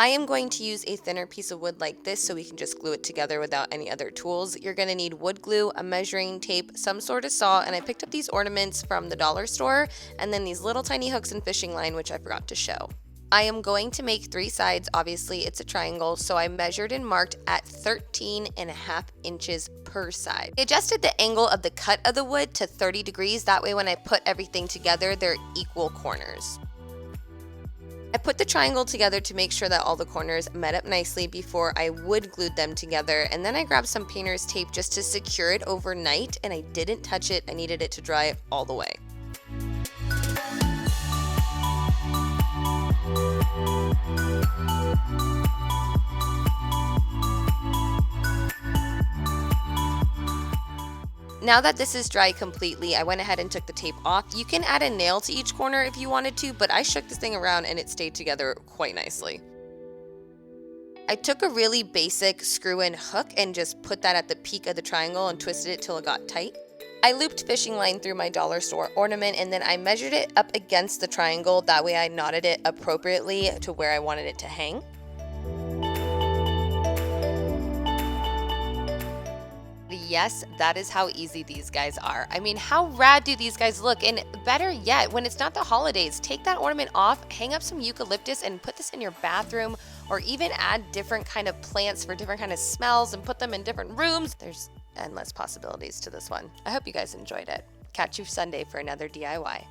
I am going to use a thinner piece of wood like this so we can just glue it together without any other tools. You're going to need wood glue, a measuring tape, some sort of saw, and I picked up these ornaments from the dollar store, and then these little tiny hooks and fishing line, which I forgot to show. I am going to make 3 sides. Obviously it's a triangle, so I measured and marked at 13.5 inches per side. I adjusted the angle of the cut of the wood to 30 degrees. That way when I put everything together, they're equal corners. I put the triangle together to make sure that all the corners met up nicely before I wood glued them together, and then I grabbed some painter's tape just to secure it overnight, and I didn't touch it. I needed it to dry all the way. Now that this is dry completely, I went ahead and took the tape off. You can add a nail to each corner if you wanted to, but I shook this thing around and it stayed together quite nicely. I took a really basic screw-in hook and just put that at the peak of the triangle and twisted it till it got tight. I looped fishing line through my dollar store ornament, and then I measured it up against the triangle. That way I knotted it appropriately to where I wanted it to hang. Yes, that is how easy these guys are. I mean, how rad do these guys look? And better yet, when it's not the holidays, take that ornament off, hang up some eucalyptus and put this in your bathroom, or even add different kind of plants for different kind of smells and put them in different rooms. There's endless possibilities to this one. I hope you guys enjoyed it. Catch you Sunday for another DIY.